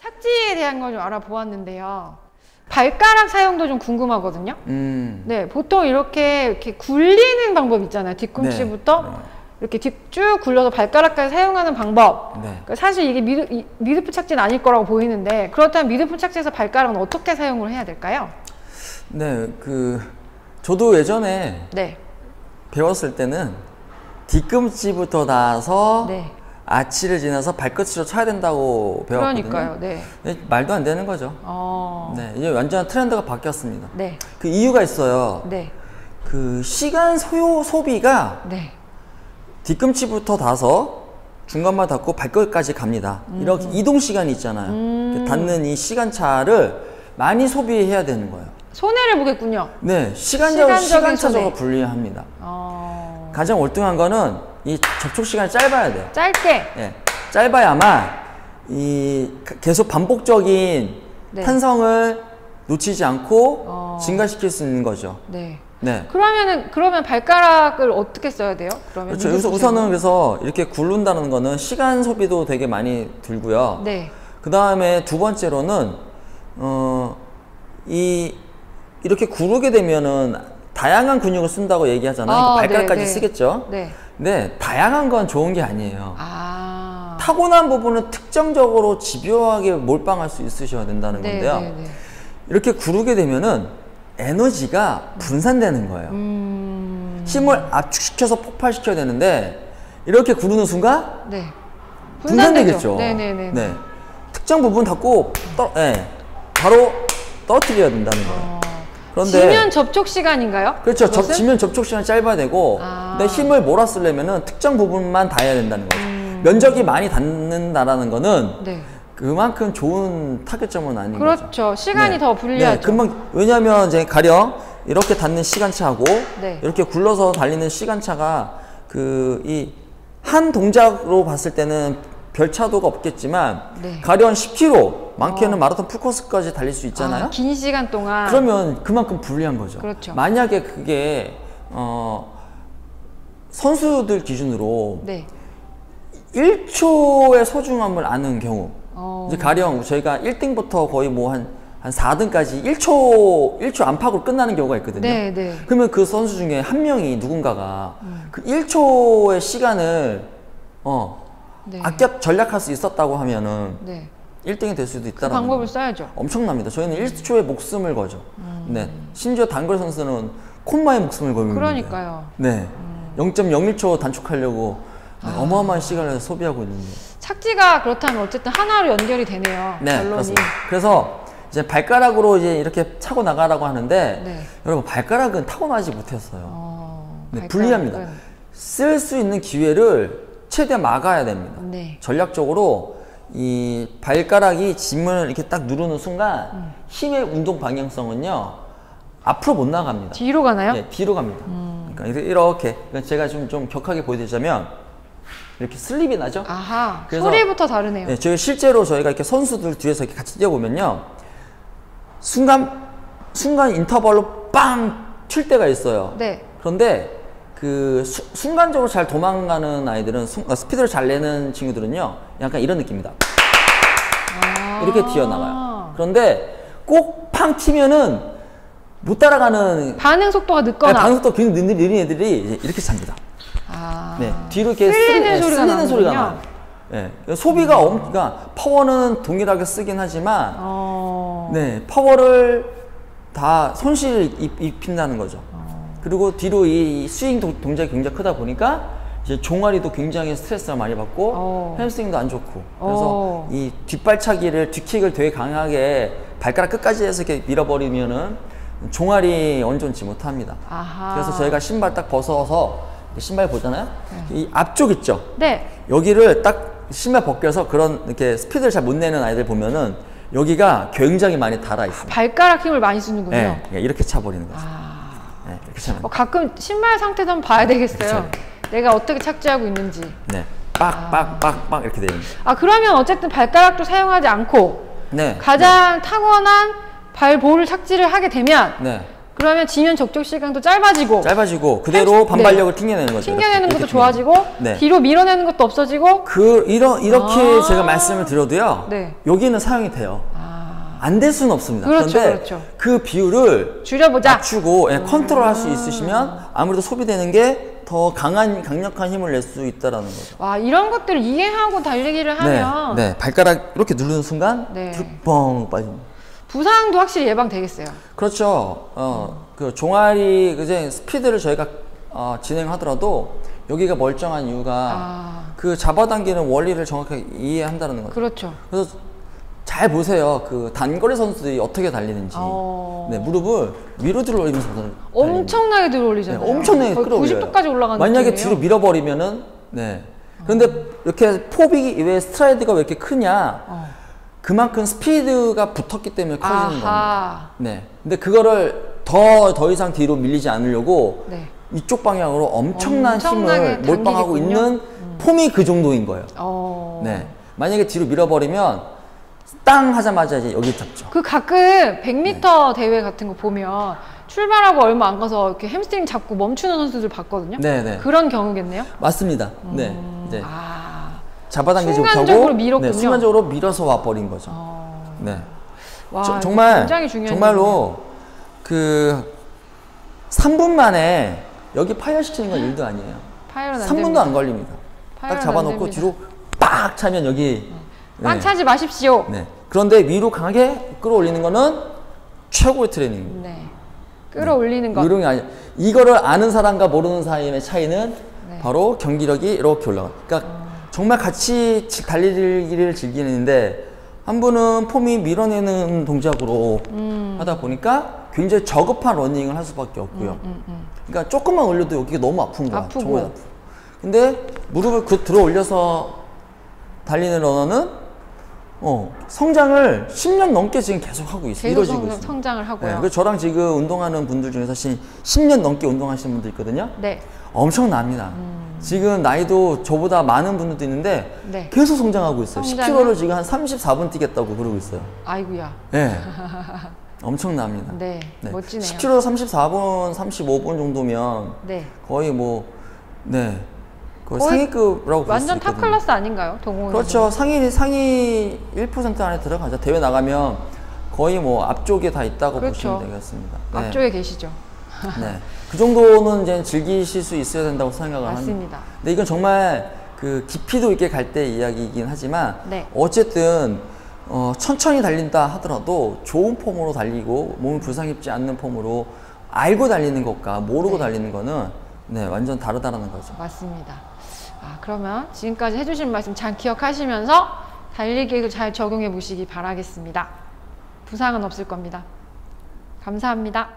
착지에 대한 걸 좀 알아보았는데요. 발가락 사용도 좀 궁금하거든요. 네, 보통 이렇게 굴리는 방법 있잖아요. 뒤꿈치부터 네. 이렇게 쭉 굴려서 발가락까지 사용하는 방법. 네. 사실 이게 미드풋 착지는 아닐 거라고 보이는데, 그렇다면 미드풋 착지에서 발가락은 어떻게 사용을 해야 될까요? 네, 저도 예전에 네. 배웠을 때는 뒤꿈치부터 나서 네. 아치를 지나서 발끝으로 쳐야 된다고 배웠거든요. 그러니까요. 네. 말도 안 되는 거죠. 네, 이제 완전 트렌드가 바뀌었습니다. 네. 그 이유가 있어요. 네. 그 시간 소비가 네. 뒤꿈치부터 닿아서 중간만 닿고 발끝까지 갑니다. 이렇게 이동 시간이 있잖아요. 닿는 이 시간차를 많이 소비해야 되는 거예요. 손해를 보겠군요. 네, 시간차적으로 손해. 불리합니다. 가장 월등한 거는 이 접촉 시간이 짧아야 돼요. 짧게. 네, 짧아야만 계속 반복적인 네. 탄성을 놓치지 않고 증가시킬 수 있는 거죠. 네. 네. 그러면 발가락을 어떻게 써야 돼요? 그러면 그렇죠. 우선은 그래서 이렇게 굴른다는 거는 시간 소비도 되게 많이 들고요. 네. 그 다음에 두 번째로는 이렇게 구르게 되면은 다양한 근육을 쓴다고 얘기하잖아요. 발가락까지 네, 네. 쓰겠죠. 네. 근데 다양한 건 좋은 게 아니에요. 아. 타고난 부분은 특정적으로 집요하게 몰빵할 수 있으셔야 된다는 네, 건데요. 네, 네. 이렇게 구르게 되면은 에너지가 분산되는 거예요. 힘을 압축시켜서 폭발시켜야 되는데 이렇게 구르는 순간 네. 분산되겠죠. 네네네. 네. 특정 부분 닿고 바로 떨어뜨려야 된다는 거예요. 그런데 지면 접촉 시간인가요? 그렇죠. 그것은? 지면 접촉 시간이 짧아야 되고 근데 힘을 몰아쓰려면은 특정 부분만 닿아야 된다는 거죠. 면적이 많이 닿는다라는 거는 네. 그만큼 좋은 타겟점은 아닌 그렇죠. 거죠. 시간이 네. 더 불리하죠. 네, 금방 왜냐하면 이제 가령 이렇게 닿는 시간차하고 네. 이렇게 굴러서 달리는 시간차가 이 한 동작으로 봤을 때는 별 차도가 없겠지만 네. 가령 10km, 많게는 마라톤 풀코스까지 달릴 수 있잖아요. 긴 시간 동안. 그러면 그만큼 불리한 거죠. 그렇죠. 만약에 그게 선수들 기준으로 네. 1초의 소중함을 아는 경우 이제 가령 저희가 1등부터 거의 뭐 한 4등까지 1초 안팎으로 끝나는 경우가 있거든요. 네, 네. 그러면 그 선수 중에 한 명이 누군가가 그 1초의 시간을 네. 전략할 수 있었다고 하면은 네. 1등이 될 수도 있다는 그 방법을 써야죠. 엄청납니다. 저희는 1초의 목숨을 거죠. 네. 심지어 단거리 선수는 콤마의 목숨을 걸고 있는데. 그러니까요. 네. 0.01초 단축하려고 어마어마한 시간을 소비하고 있는데. 착지가 그렇다면 어쨌든 하나로 연결이 되네요. 네, 결론이. 그렇습니다. 그래서 이제 발가락으로 이제 이렇게 차고 나가라고 하는데 네. 여러분 발가락은 타고나지 못했어요. 네, 발가락은. 불리합니다. 쓸 수 있는 기회를 최대한 막아야 됩니다. 네. 전략적으로 이 발가락이 짐을 이렇게 딱 누르는 순간 힘의 운동 방향성은요 앞으로 못 나갑니다. 뒤로 가나요? 네, 뒤로 갑니다. 그러니까 이렇게 제가 좀 격하게 보여드리자면 이렇게 슬립이 나죠? 아하. 그래서 소리부터 다르네요. 네, 실제로 저희가 이렇게 선수들 뒤에서 이렇게 같이 뛰어보면요 순간 인터벌로 빵 튈 때가 있어요. 네. 그런데 순간적으로 잘 도망가는 아이들은 스피드를 잘 내는 친구들은요 약간 이런 느낌입니다. 이렇게 튀어나가요. 그런데 꼭 팡 튀면은 못 따라가는 반응 속도가 늦거나. 반응 속도가 굉장히 느린 애들이 이제 이렇게 찹니다. 네. 뒤로 이렇게 쓸리는 소리가 나요. 네. 소비가 그러니까 파워는 동일하게 쓰긴 하지만 네, 파워를 다 손실을 입힌다는 거죠. 그리고 뒤로 이 스윙 동작이 굉장히 크다 보니까 이제 종아리도 굉장히 스트레스를 많이 받고 햄스트링도 안 좋고 그래서 이 뒷발차기를 뒷킥을 되게 강하게 발가락 끝까지 해서 이렇게 밀어버리면은 종아리 온전치 못합니다. 그래서 저희가 신발 딱 벗어서 신발 보잖아요. 이 앞쪽 있죠. 네. 여기를 딱 신발 벗겨서 이렇게 스피드를 잘 못 내는 아이들 보면은 여기가 굉장히 많이 달아 있어요. 발가락 힘을 많이 쓰는군요. 네, 이렇게 차버리는 거죠. 네, 이렇게 차면. 가끔 신발 상태도 한번 봐야 되겠어요. 내가 어떻게 착지하고 있는지. 네, 빡 이렇게 되는 거예요. 그러면 어쨌든 발가락도 사용하지 않고 네, 가장 타고난 발볼을 착지를 하게 되면 네. 그러면 지면 적적 시간도 짧아지고 그대로 반발력을 튕겨내는 거죠. 튕겨내는 것도 좋아지고 네. 뒤로 밀어내는 것도 없어지고 이렇게 제가 말씀을 드려도요. 네. 여기는 사용이 돼요. 안 될 수는 없습니다. 그런데 그 비율을 줄여보자. 낮추고 컨트롤할 수 있으시면 아무래도 소비되는 게 더 강력한 힘을 낼 수 있다라는 거죠. 와, 이런 것들을 이해하고 달리기를 하면 네, 발가락 이렇게 누르는 순간 뻥 빠집니다. 부상도 확실히 예방되겠어요. 그렇죠. 그 종아리 이제 스피드를 저희가 진행하더라도 여기가 멀쩡한 이유가 그 잡아당기는 원리를 정확하게 이해한다는 거죠. 그렇죠. 그래서 잘 보세요. 그 단거리 선수들이 어떻게 달리는지. 네, 무릎을 위로 들어 올리면서 엄청나게 들어 올리잖아요. 네, 엄청나게 끌어올려요. 90도까지 올라가는 만약에 느낌이에요. 뒤로 밀어버리면은 그런데 이렇게 포빅이 왜 스트라이드가 왜 이렇게 크냐? 그만큼 스피드가 붙었기 때문에 커지는 겁니다. 네. 근데 그거를 더 이상 뒤로 밀리지 않으려고 이쪽 방향으로 엄청난 힘을 몰빵하고 있는 폼이 그 정도인 거예요. 네. 만약에 뒤로 밀어버리면 땅 하자마자 이제 여기 잡죠. 그 가끔 100m 대회 같은 거 보면 출발하고 얼마 안 가서 이렇게 햄스트링 잡고 멈추는 선수들 봤거든요. 네네. 그런 경우겠네요. 맞습니다. 네. 이제 잡아당기지 못하고 순간적으로 밀어서 와버린 거죠. 네. 와, 정말 굉장히 중요한 정말로 그 3분 만에 여기 파열시키는 건 일도 아니에요. 3분도 안 걸립니다. 딱 잡아놓고 뒤로 빡 차면 여기 빡 차지 마십시오. 네. 그런데 위로 강하게 끌어올리는 거는 최고의 트레이닝입니다. 네. 끌어올리는 것. 요령이 아니. 이거를 아는 사람과 모르는 사람의 차이는 바로 경기력이 이렇게 올라가. 그러니까 정말 같이 달리기를 즐기는데 한 분은 폼이 밀어내는 동작으로 하다 보니까 굉장히 저급한 러닝을 할 수밖에 없고요. 그러니까 조금만 올려도 여기가 너무 아픈 거야. 정말 아프고. 근데 무릎을 들어 올려서 달리는 러너는 성장을 10년 넘게 지금 계속 하고 있어요. 이루어지고 있어요. 성장을 하고요. 네, 저랑 지금 운동하는 분들 중에서 10년 넘게 운동하시는 분들 있거든요. 네. 엄청납니다. 지금 나이도 저보다 많은 분들도 있는데 계속 성장하고 있어요. 10km를 지금 한 34분 뛰겠다고 그러고 있어요. 아이고야. 네. 엄청납니다. 네. 멋지네요. 10km 34분, 35분 정도면 거의 거의 상위급이라고 볼 수 완전 있거든요. 탑 클래스 아닌가요? 동호회. 그렇죠. 상위 1% 안에 들어가죠. 대회 나가면 거의 앞쪽에 다 있다고 보시면 되겠습니다. 앞쪽에 계시죠. 네. 그 정도는 이제 즐기실 수 있어야 된다고 생각을 합니다. 맞습니다. 근데 이건 정말 그 깊이도 있게 갈 때 이야기이긴 하지만 어쨌든 천천히 달린다 하더라도 좋은 폼으로 달리고 몸을 부상 입지 않는 폼으로 알고 달리는 것과 모르고 달리는 거는 완전 다르다는 거죠. 맞습니다. 그러면 지금까지 해주신 말씀 잘 기억하시면서 달리기에도 잘 적용해 보시기 바라겠습니다. 부상은 없을 겁니다. 감사합니다.